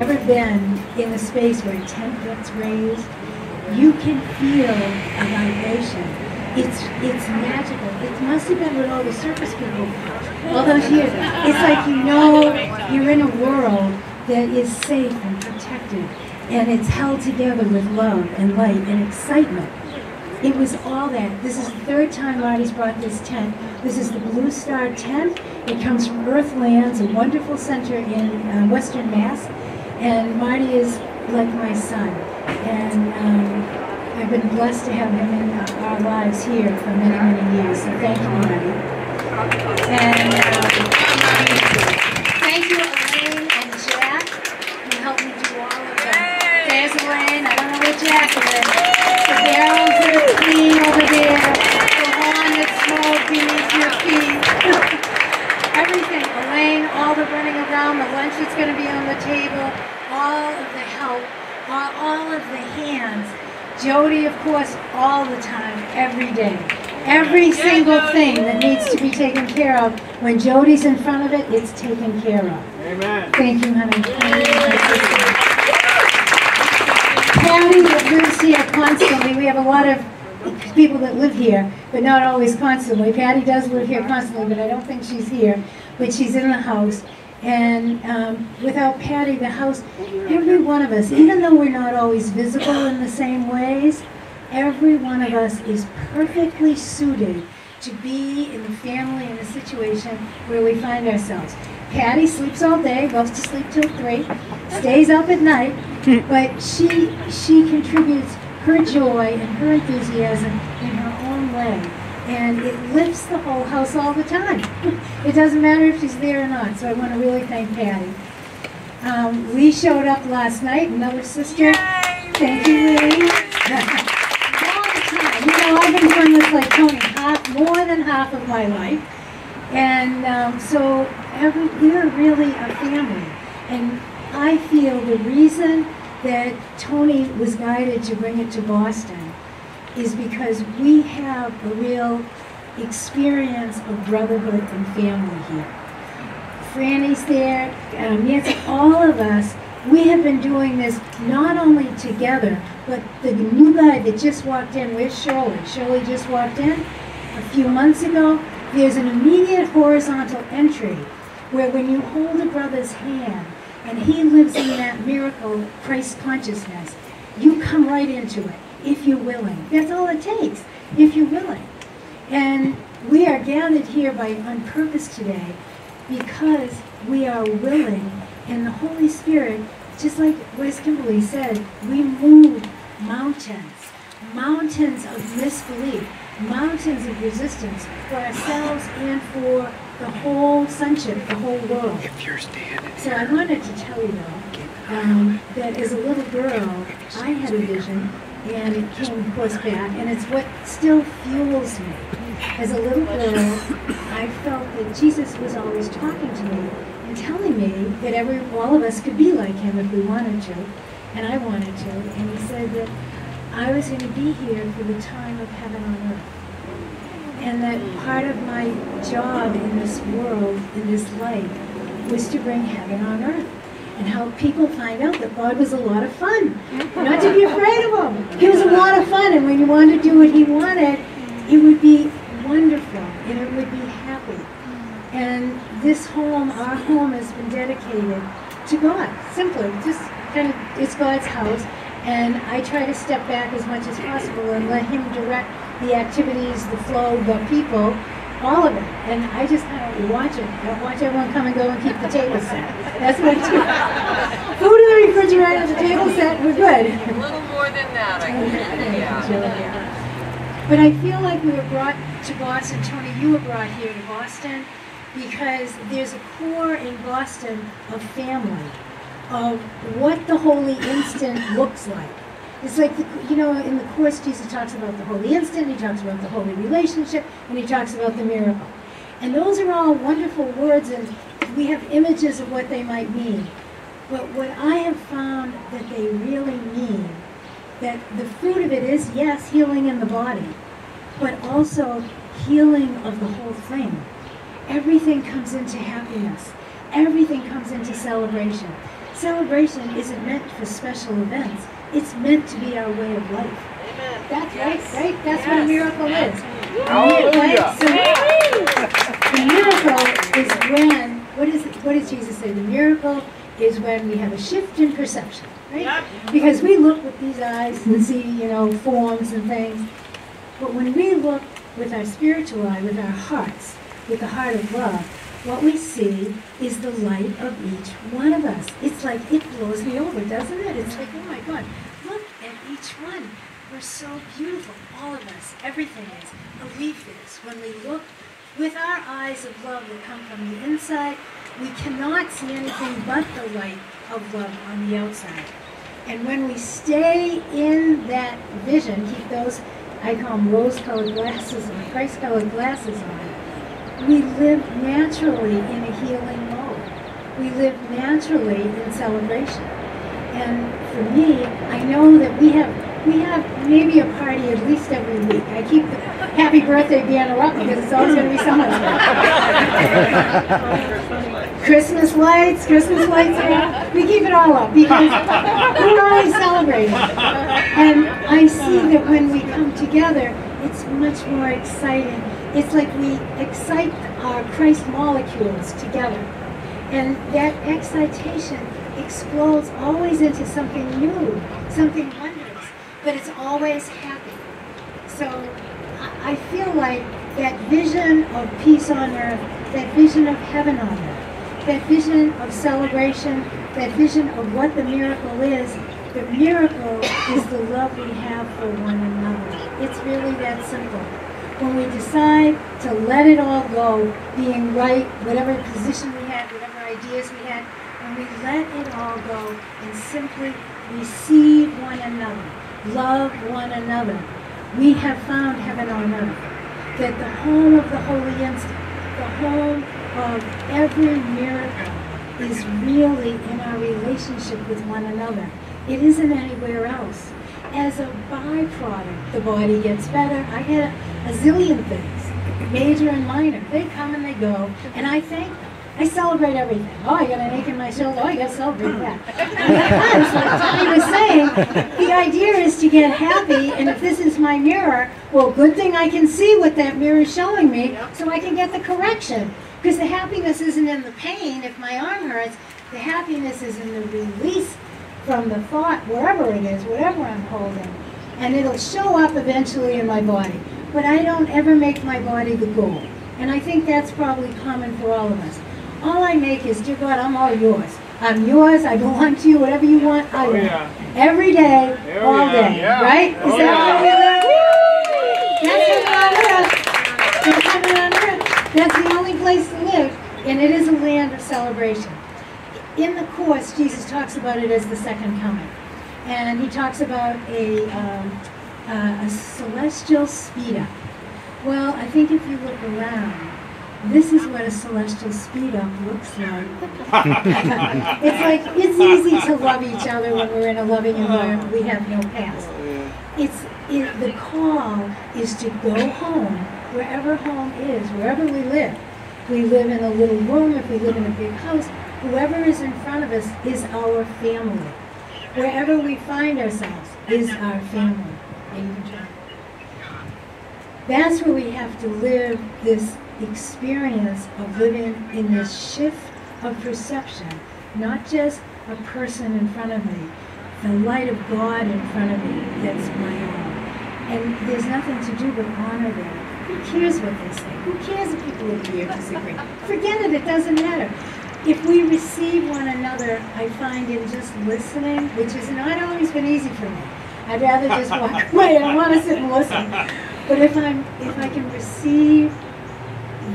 ever been in a space where a tent gets raised, you can feel a vibration. It's magical. It must have been with all the circus people all those years. It's like you know you're in a world that is safe and protected, and it's held together with love and light and excitement. It was all that. This is the third time Marty's brought this tent. This is the Blue Star tent. It comes from Earthlands, a wonderful center in Western Mass. And Marty is like my son. And I've been blessed to have him in our lives here for many, many years. So thank you, Marty. And thank you, Elaine and Jack, who helped me do all of that. There's Elaine. I don't know where Jack is. The barrels that are clean over there. The lawn that's small beneath your feet. Everything. Elaine, all the running around, the lunch that's going to be on the table, all of the help, all of the hands. Jody, of course, all the time, every day. Every single thing that needs to be taken care of, when Jody's in front of it, it's taken care of. Amen. Thank you, honey. Patty lives here constantly. We have a lot of people that live here, but not always constantly. Patty does live here constantly, but I don't think she's here. But she's in the house. And without Patty, the house, every one of us, even though we're not always visible in the same ways, every one of us is perfectly suited to be in the family, in the situation where we find ourselves. Patty sleeps all day, loves to sleep till 3, stays up at night, but she contributes her joy and her enthusiasm in her own way. And it lifts the whole house all the time. It doesn't matter if she's there or not, so I want to really thank Patty. Lee showed up last night, another sister. Yay, thank you, Lee. All the time. You know, I've been doing this like Tony, more than half of my life. And so we're really a family. And I feel the reason that Tony was guided to bring it to Boston is because we have a real experience of brotherhood and family here. Franny's there, Nancy, all of us, we have been doing this not only together, but the new guy that just walked in, where's Shirley? Shirley just walked in a few months ago. There's an immediate horizontal entry where when you hold a brother's hand and he lives in that miracle Christ consciousness, you come right into it. If you're willing. That's all it takes, if you're willing. And we are gathered here on purpose today because we are willing, and the Holy Spirit, just like Wes Kimberly said, we move mountains, mountains of misbelief, mountains of resistance for ourselves and for the whole sonship, the whole world. If you're standing So I wanted to tell you though, that as a little girl, I had a vision, and it came, of course, back, and it's what still fuels me. As a little girl, I felt that Jesus was always talking to me and telling me that all of us could be like him if we wanted to, and I wanted to. And he said that I was going to be here for the time of heaven on earth, and that part of my job in this world, in this life, was to bring heaven on earth and help people find out that God was a lot of fun. Not to be afraid of him. He was a lot of fun, and when you wanted to do what he wanted, it would be wonderful, and it would be happy. And this home, our home, has been dedicated to God. Simply, just kind of, it's God's house, and I try to step back as much as possible and let him direct the activities, the flow, the people, all of it. And I just kind of watch it. I watch everyone come and go and keep the table set. That's what I do. Food in the refrigerator, the table set, we're good. A little more than that, I think. Yeah. But I feel like we were brought to Boston. Tony, you were brought here to Boston because there's a core in Boston of family, of what the holy instant looks like. It's like, you know, in the Course, Jesus talks about the holy instant, he talks about the holy relationship, and he talks about the miracle. And those are all wonderful words, and we have images of what they might mean. But what I have found that they really mean, that the fruit of it is, yes, healing in the body, but also healing of the whole thing. Everything comes into happiness. Everything comes into celebration. Celebration isn't meant for special events. It's meant to be our way of life. Amen. That's Yes. right? That's what a miracle is. Hallelujah. So, the miracle is when, what does Jesus say? The miracle is when we have a shift in perception, right? Yep. Because we look with these eyes and see, forms and things. But when we look with our spiritual eye, with our hearts, with the heart of love, what we see is the light of each one of us. It's like it blows me over, doesn't it? It's like, oh my God, look at each one. We're so beautiful, all of us. Everything is. A leaf is. When we look with our eyes of love that come from the inside, we cannot see anything but the light of love on the outside. And when we stay in that vision, keep those, I call them rose-colored glasses or Christ-colored glasses on, we live naturally in a healing mode. We live naturally in celebration. And for me, I know that we have maybe a party at least every week. I keep the happy birthday banner up because it's always going to be someone's birthday. Christmas lights are up. We keep it all up because we're always celebrating. And I see that when we come together, it's much more exciting. It's like we excite our Christ molecules together. And that excitation explodes always into something new, something wondrous, but it's always happy. So I feel like that vision of peace on earth, that vision of heaven on earth, that vision of celebration, that vision of what the miracle is, the miracle is the love we have for one another. It's really that simple. When we decide to let it all go, being right, whatever position we had, whatever ideas we had, when we let it all go and simply receive one another, love one another, we have found heaven on earth. That the home of the holy instant, the home of every miracle is really in our relationship with one another. It isn't anywhere else. As a byproduct, the body gets better. I get a zillion things, major and minor. They come and they go, and I thank them. I celebrate everything. Oh, I got an ache in my shoulder. Oh, I got to celebrate that. Because, like Tommy was saying, the idea is to get happy, and if this is my mirror, well, good thing I can see what that mirror is showing me, so I can get the correction. Because the happiness isn't in the pain. If my arm hurts, the happiness is in the release from the thought, wherever it is, whatever I'm holding. And it'll show up eventually in my body. But I don't ever make my body the goal. And I think that's probably common for all of us. All I make is, dear God, I'm all yours. I'm yours, I belong to you, whatever you want, I want. Yeah. Every day, all day, yeah. right? Is that how we live? That's heaven on earth. That's the only place to live, and it is a land of celebration. In the Course, Jesus talks about it as the second coming. And he talks about a celestial speed-up. Well, I think if you look around, this is what a celestial speed-up looks like. It's like, it's easy to love each other when we're in a loving environment. We have no past. The call is to go home, wherever home is, wherever we live. If we live in a little room, if we live in a big house, whoever is in front of us is our family. Wherever we find ourselves is our family. That's where we have to live this experience of living in this shift of perception, not just a person in front of me, the light of God in front of me that's my own. And there's nothing to do but honor that. Who cares what they say? Who cares if people agree or disagree? Forget it, it doesn't matter. If we receive one another, I find in just listening, which has not always been easy for me. I'd rather just walk away. I don't want to sit and listen. But if I can receive,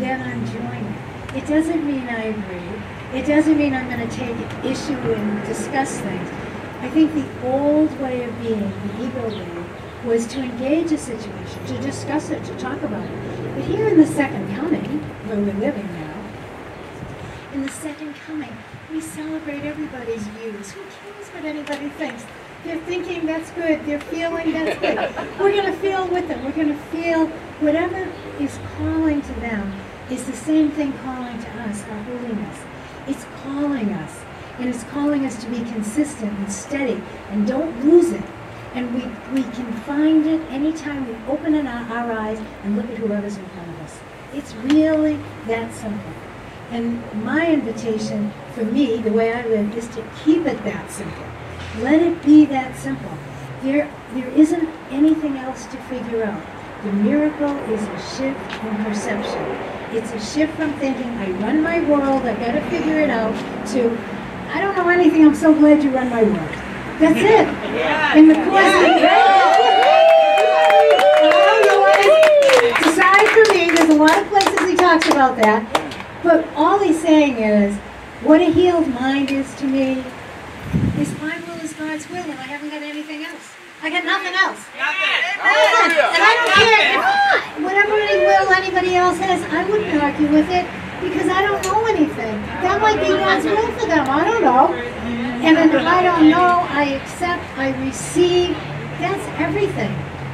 then I'm joining. It doesn't mean I agree. It doesn't mean I'm going to take issue and discuss things. I think the old way of being, the ego way, was to engage a situation, to discuss it, to talk about it. But here in the second coming, where we're living now, in the second coming, we celebrate everybody's views. Who cares what anybody thinks? They're thinking, that's good. They're feeling, that's good. We're going to feel with them. We're going to feel whatever is calling to them is the same thing calling to us, our holiness. It's calling us. And it's calling us to be consistent and steady and don't lose it. And we can find it anytime we open our eyes and look at whoever's in front of us. It's really that simple. And my invitation for me, the way I live, is to keep it that simple. Let it be that simple. There isn't anything else to figure out. The miracle is a shift in perception. It's a shift from thinking, I run my world, I've got to figure it out, to, I don't know anything, I'm so glad you run my world. That's it. Yeah. In the course of aside from me, there's a lot of places he talks about that, but all he's saying is, what a healed mind is to me is my will is God's will, and I haven't got anything else. I got nothing else. Nothing. And I don't care whatever will anybody else has, I wouldn't argue with it because I don't know anything. That might be God's will for them. I don't know. And then if I don't know, I accept, I receive. That's everything.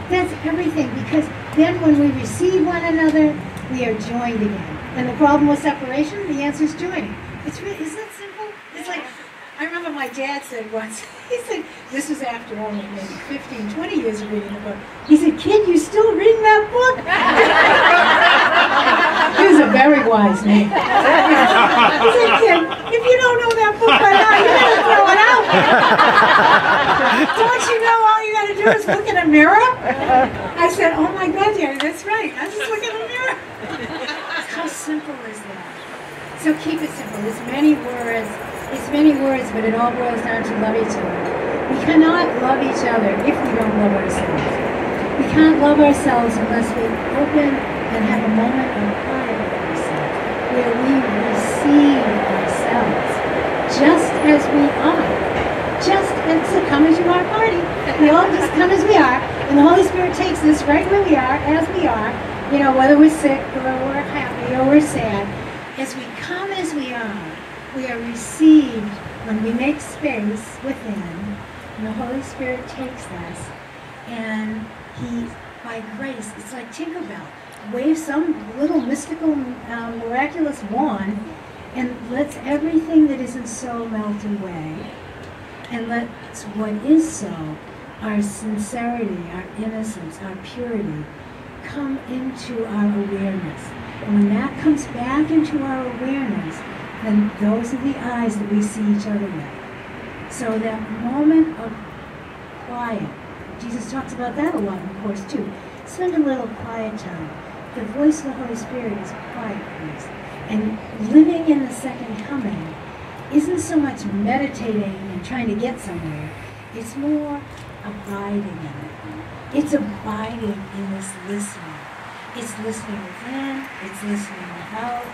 That's everything, because then when we receive one another, we are joined again. And the problem with separation, the answer is joining. It's really, isn't that simple? It's like, I remember my dad said once, he said, this was after only maybe 15, 20 years of reading the book. He said, kid, you still reading that book? He was a very wise man. He said, kid, if you don't know that book by now, you better throw it out. Don't you know all you got to do is look in a mirror? I said, oh my God, Daddy, that's right. I just look in a mirror. How simple is that? So keep it simple. It's many words, but it all boils down to love each other. We cannot love each other if we don't love ourselves. We can't love ourselves unless we open and have a moment of quiet with ourselves, where we receive ourselves just as we are. Just it's a come as you are party. We all just come as we are, and the Holy Spirit takes us right where we are, as we are, you know, whether we're sick or we're happy or we're sad. As we come as we are received when we make space within, and the Holy Spirit takes us, and He, by grace, it's like Tinkerbell, waves some little mystical, miraculous wand, and lets everything that isn't so melt away, and lets what is so, our sincerity, our innocence, our purity, come into our awareness. And when that comes back into our awareness, then those are the eyes that we see each other with. So that moment of quiet, Jesus talks about that a lot in the Course too. Spend a little quiet time. The voice of the Holy Spirit is quiet voice. And living in the second coming isn't so much meditating and trying to get somewhere. It's more abiding in it. It's abiding in this listening. It's listening within, it's listening without.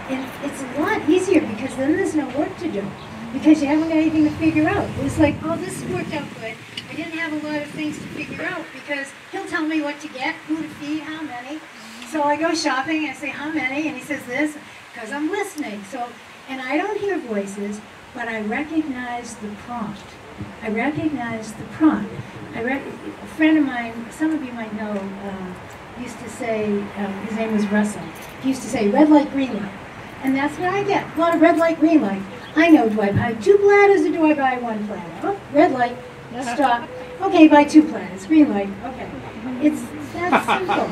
And it's a lot easier because then there's no work to do. Because you haven't got anything to figure out. It's like, oh, this worked out good. I didn't have a lot of things to figure out because he'll tell me what to get, who to feed, how many. So I go shopping and I say, how many? And he says this, because I'm listening. So, and I don't hear voices, but I recognize the prompt. I recognize the prompt. A friend of mine, some of you might know, used to say, his name was Russell, he used to say, red light, green light. And that's what I get, a lot of red light, green light. I know, do I buy 2 platters or do I buy 1 platter? Oh, red light, stop. Okay, buy 2 platters, green light, okay. It's that simple.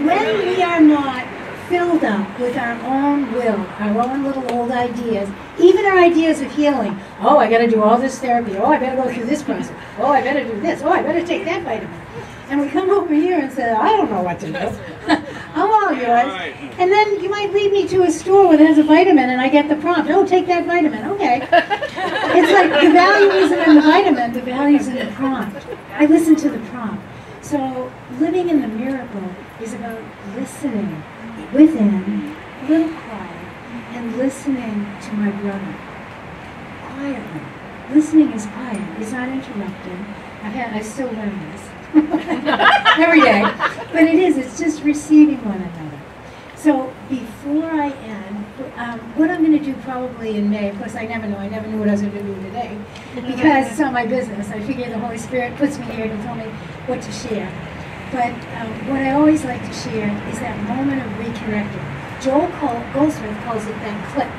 When we are not filled up with our own will, our own little old ideas, even our ideas of healing. Oh, I got to do all this therapy. Oh, I better go through this process. Oh, I better do this. Oh, I better take that vitamin. And we come over here and say, I don't know what to do. I'm all yours. And then you might lead me to a store where there's a vitamin and I get the prompt. Oh, take that vitamin. Okay. It's like the value isn't in the vitamin, the value is in the prompt. I listen to the prompt. So living in the miracle is about listening within, a little quiet, and listening to my brother. Quietly. Listening is quiet. It's not interrupted. I still learn this. Every day. But it is, it's just receiving one another. So before I end, what I'm going to do probably in May, of course I never know, I never knew what I was going to do today, because it's not my business. I figure the Holy Spirit puts me here to tell me what to share. But what I always like to share is that moment of reconnecting. Joel Goldsmith calls it that click.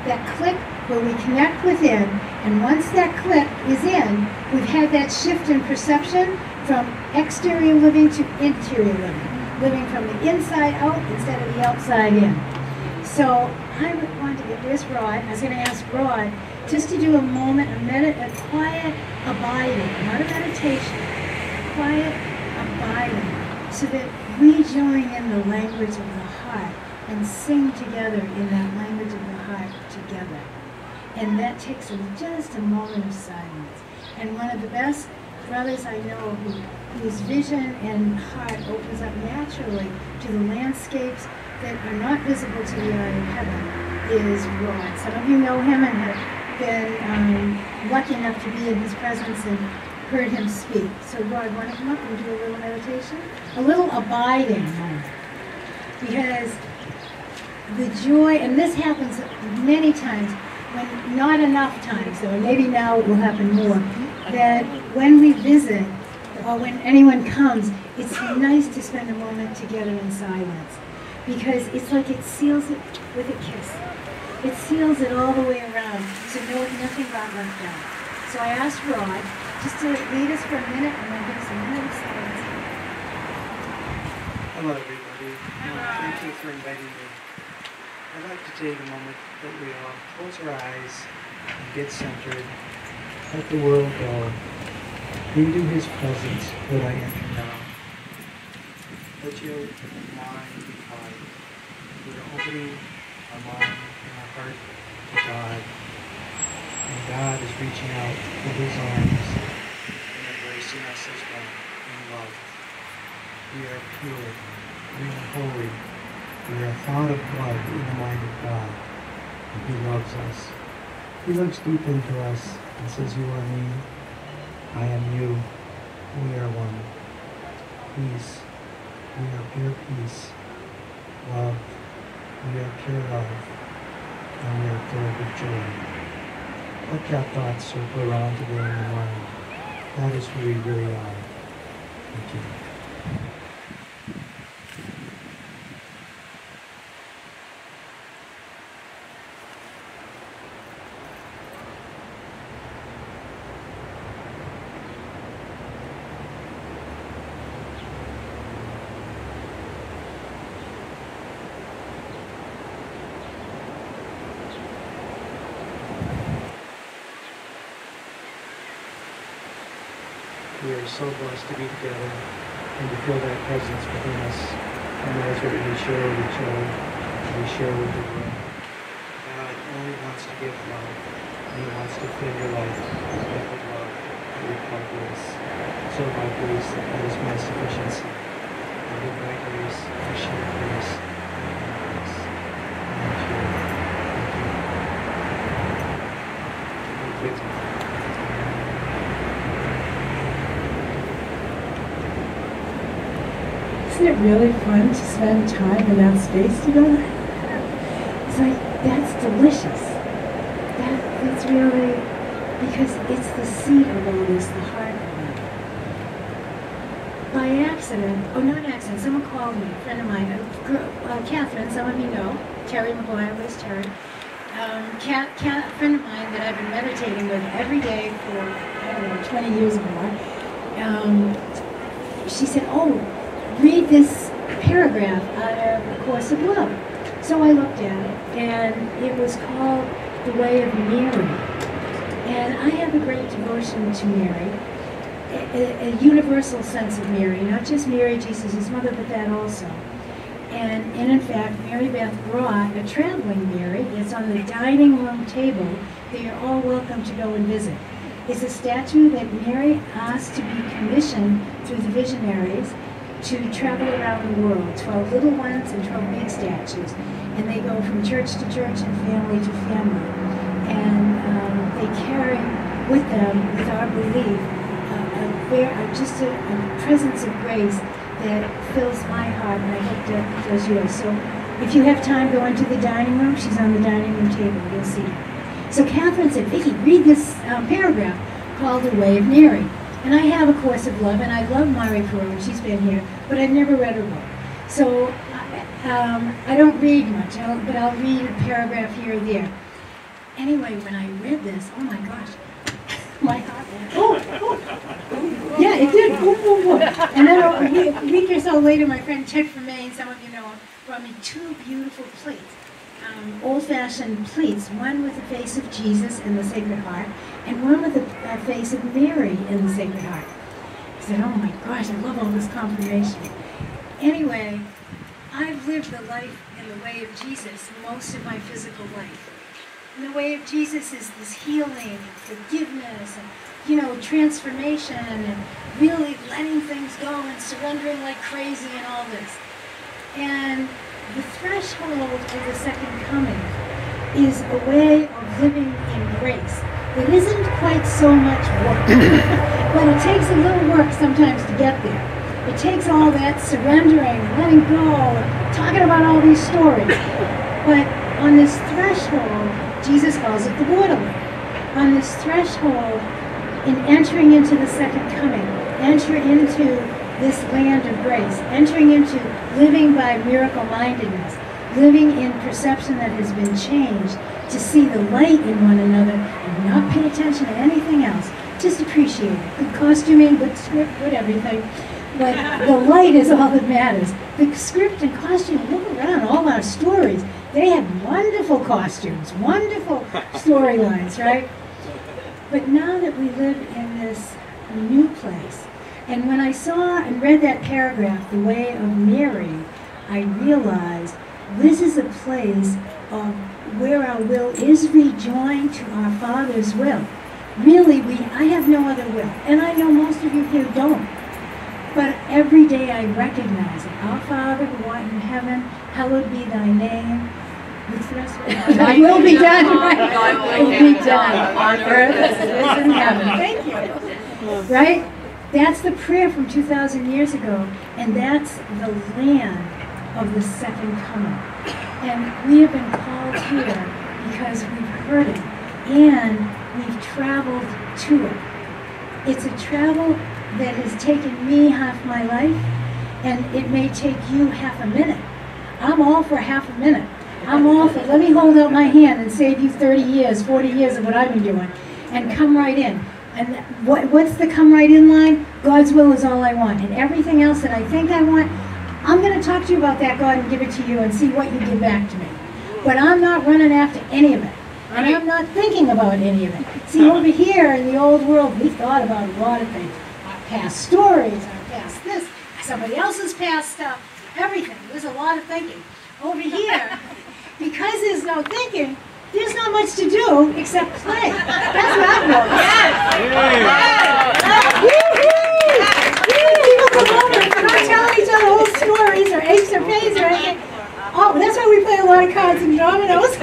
that click where we connect within, and once that click is in, we've had that shift in perception from exterior living to interior living from the inside out instead of the outside in. So I would want to get, where's Rod? I was going to ask Rod just to do a moment, a quiet abiding, not a meditation, quiet abiding, so that we join in the language of the heart and sing together in that language of the heart together. And that takes just a moment of silence. And one of the best brothers I know whose vision and heart opens up naturally to the landscapes that are not visible to the eye of heaven is Rod. Some of you know him and have been lucky enough to be in his presence and heard him speak. So Rod, want to come up and do a little meditation? A little abiding moment. Because the joy, and this happens many times, when not enough times, or maybe now it will happen more, that when we visit, or when anyone comes, it's nice to spend a moment together in silence. Because it's like it seals it with a kiss. It seals it all the way around, so nothing got left out. So I asked Rod just to lead us for a minute and then give us a minute of silence. Hello everybody. Thank you for inviting me. I'd like to take a moment that we all close our eyes and get centered. Let the world go. Into His presence would I enter now. Let your mind be quiet. We're opening our mind and our heart to God. And God is reaching out with His arms and embracing us as one in love. We are pure. We are holy. We are a thought of blood in the mind of God. And He loves us. He looks deep into us and says, "You are me. I am you. We are one." Peace. We are pure peace. Love. We are pure love. And we are filled with joy. Let that thought circle around today in your mind. That is who we really are. Thank you. We are so blessed to be together and to feel that presence within us. And that is what we share with each other and we share with the world. God only wants to give love, and He wants to fill your life with the love that we call grace. So by grace, that is my sufficiency. And with my grace, I share grace and grace. Thank you. Thank you. Isn't it really fun to spend time in that space together? It's like, that's delicious. That's really, because it's the seat of all this, the heart of it. By accident, or not accident, someone called me, a friend of mine, Catherine, some of you know, Terry McGuire, where's Terry? A friend of mine that I've been meditating with every day for, I don't know, 20 years or more. She said, "Oh, read this paragraph out of A Course of Love." So I looked at it, and it was called The Way of Mary. And I have a great devotion to Mary, a universal sense of Mary, not just Mary, Jesus' mother, but that also. And in fact, Mary Beth brought a traveling Mary. It's on the dining room table that you're all welcome to go and visit. It's a statue that Mary asked to be commissioned through the visionaries to travel around the world, 12 little ones and 12 big statues. And they go from church to church and family to family. And they carry with them, with our belief, just a presence of grace that fills my heart, and I hope that fills yours. So if you have time, go into the dining room. She's on the dining room table. You'll see her. So Catherine said, "Vicki, read this paragraph called The Way of Mary." And I have A Course of Love, and I love Mari Peru, she's been here, but I've never read her book. So I don't read much, but I'll read a paragraph here or there. Anyway, when I read this, oh my gosh, my heart went, oh. Yeah, it did, boom, boom, boom. And then a week or so later, my friend Ted from Maine, some of you know him, brought me 2 beautiful plates, old-fashioned plates, one with the face of Jesus and the Sacred Heart, and one with the face of Mary in the Sacred Heart. I said, oh my gosh, I love all this confirmation. Anyway, I've lived the life in the way of Jesus most of my physical life. And the way of Jesus is this healing and forgiveness and, you know, transformation and really letting things go and surrendering like crazy and all this. And the threshold of the second coming is a way of living in grace. It isn't quite so much work, but it takes a little work sometimes to get there. It takes all that surrendering, letting go, and talking about all these stories. But on this threshold, Jesus calls it the borderline. On this threshold, in entering into the second coming, enter into this land of grace, entering into living by miracle-mindedness, living in perception that has been changed, to see the light in one another and not pay attention to anything else. Just appreciate it. Good costuming, good script, good everything. But the light is all that matters. The script and costume, look around, all our stories. They have wonderful costumes, wonderful storylines, right? But now that we live in this new place, and when I saw and read that paragraph, The Way of Mary, I realized this is a place of where our will is rejoined to our Father's will. Really, I have no other will, and I know most of you here don't. But every day I recognize it. Our Father who art in heaven, hallowed be thy name. Thy will be done, right? Will be done on earth as it is in heaven. Thank you. Right? That's the prayer from 2,000 years ago, and that's the land of the second coming. And we have been called here because we've heard it, and we've traveled to it. It's a travel that has taken me half my life, and it may take you half a minute. I'm all for half a minute. I'm all for, let me hold out my hand and save you 30 years, 40 years of what I've been doing, and come right in. And what's the come right in line? God's will is all I want. And everything else that I think I want, I'm going to talk to you about that, God, and give it to you and see what you give back to me. But I'm not running after any of it. And I'm not thinking about any of it. See, over here in the old world, we thought about a lot of things. Our past stories, our past this, somebody else's past stuff, everything. There's a lot of thinking. Over here, because there's no thinking, there's not much to do except play. That's what I've noticed. People come over and we're not telling each other old stories or aches or pains or anything. Oh, that's why we play a lot of cards and dominoes.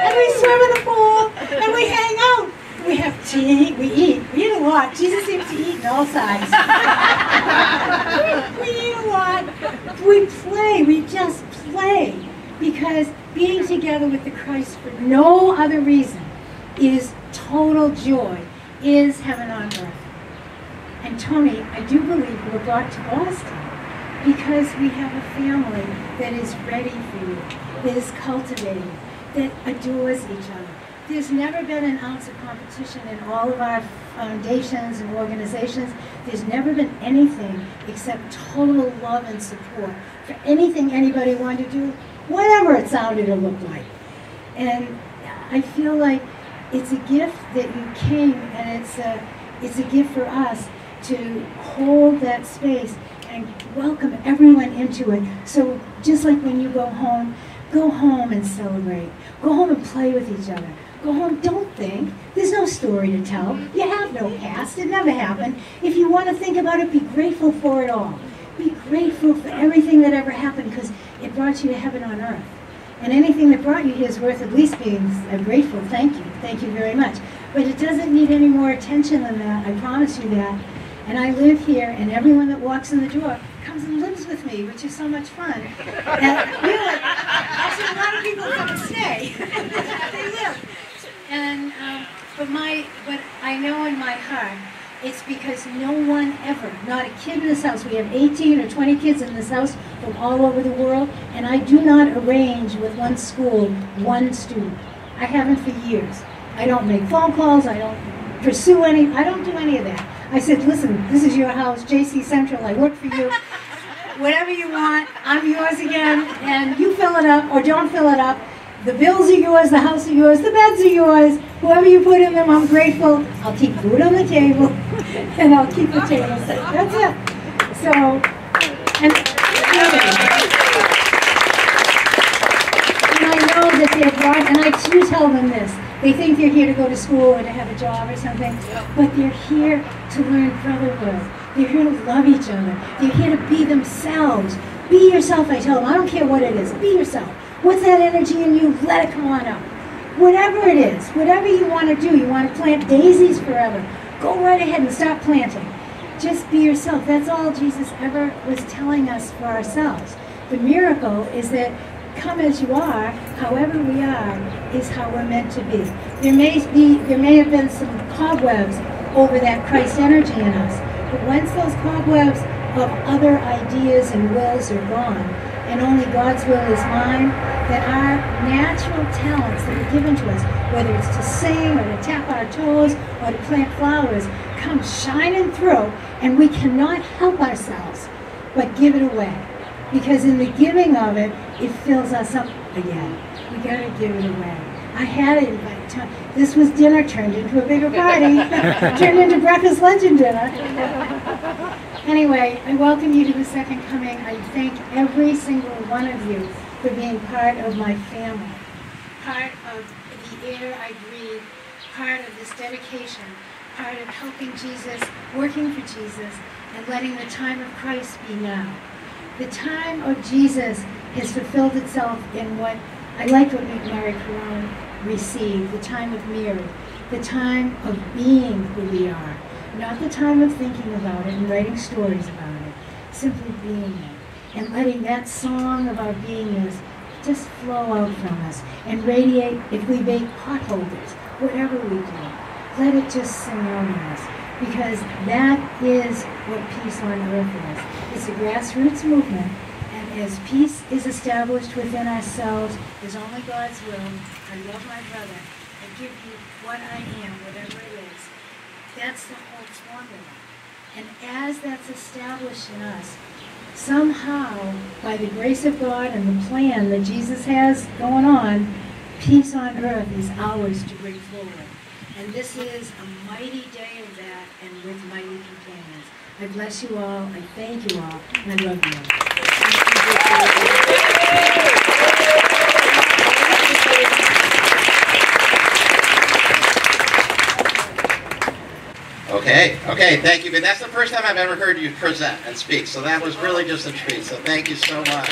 And we swim in the pool and we hang out. We have tea, we eat a lot. Jesus seems to eat on all sides. We eat a lot. We play, we just play. Because being together with the Christ for no other reason is total joy, is heaven on earth. And Tony, I do believe we were brought to Boston because we have a family that is ready for you, that is cultivated, that adores each other. There's never been an ounce of competition in all of our foundations and organizations. There's never been anything except total love and support for anything anybody wanted to do, whatever it sounded or looked like. And I feel like it's a gift that you came, and it's a gift for us to hold that space and welcome everyone into it. So just like when you go home and celebrate. Go home and play with each other. Go home, don't think. There's no story to tell. You have no past. It never happened. If you want to think about it, be grateful for it all. Be grateful for everything that ever happened because it brought you to heaven on earth. And anything that brought you here is worth at least being a grateful thank you. Thank you very much. But it doesn't need any more attention than that. I promise you that. And I live here, and everyone that walks in the door comes and lives with me, which is so much fun. And really, actually, a lot of people come and stay. They live. And but I know in my heart It's because no one ever, not a kid in this house, we have 18 or 20 kids in this house from all over the world, and I do not arrange with one school, one student. I haven't for years. I don't make phone calls, I don't pursue any, I don't do any of that. I said, listen, this is your house, JC Central, I work for you. Whatever you want, I'm yours again, and you fill it up or don't fill it up. The bills are yours, the house is yours, the beds are yours. Whoever you put in them, I'm grateful. I'll keep food on the table, and I'll keep the table set. That's it. So, and I know that they're brought, and I do tell them this. They think they're here to go to school or to have a job or something, but they're here to learn brotherhood. They're here to love each other. They're here to be themselves. Be yourself, I tell them. I don't care what it is. Be yourself. What's that energy in you? Let it come on up. Whatever it is, whatever you want to do, you want to plant daisies forever, go right ahead and start planting. Just be yourself. That's all Jesus ever was telling us for ourselves. The miracle is that come as you are, however we are, is how we're meant to be. There may have been some cobwebs over that Christ energy in us, but once those cobwebs of other ideas and wills are gone, and only God's will is mine, that our natural talents that are given to us, whether it's to sing or to tap our toes or to plant flowers, come shining through, and we cannot help ourselves but give it away. Because in the giving of it, it fills us up again. We gotta give it away. I had it by the time. This was dinner turned into a bigger party, turned into breakfast, lunch, and dinner. Anyway, I welcome you to the second coming. I thank every single one of you for being part of my family, part of the air I breathe, part of this dedication, part of helping Jesus, working for Jesus, and letting the time of Christ be now. The time of Jesus has fulfilled itself in what, I like what Mary Corone received, the time of Mary, the time of being who we are. Not the time of thinking about it and writing stories about it, simply being it. And letting that song of our beingness just flow out from us and radiate if we make potholders, whatever we do. Let it just sing out in us, because that is what peace on earth is. It's a grassroots movement, and as peace is established within ourselves, is only God's will. I love my brother and give you what I am, whatever it is. That's the whole formula. And as that's established in us, somehow, by the grace of God and the plan that Jesus has going on, peace on earth is ours to bring forward. And this is a mighty day of that, and with mighty companions. I bless you all, I thank you all, and I love you. Okay, thank you. But that's the first time I've ever heard you present and speak, so that was really just a treat. So thank you so much.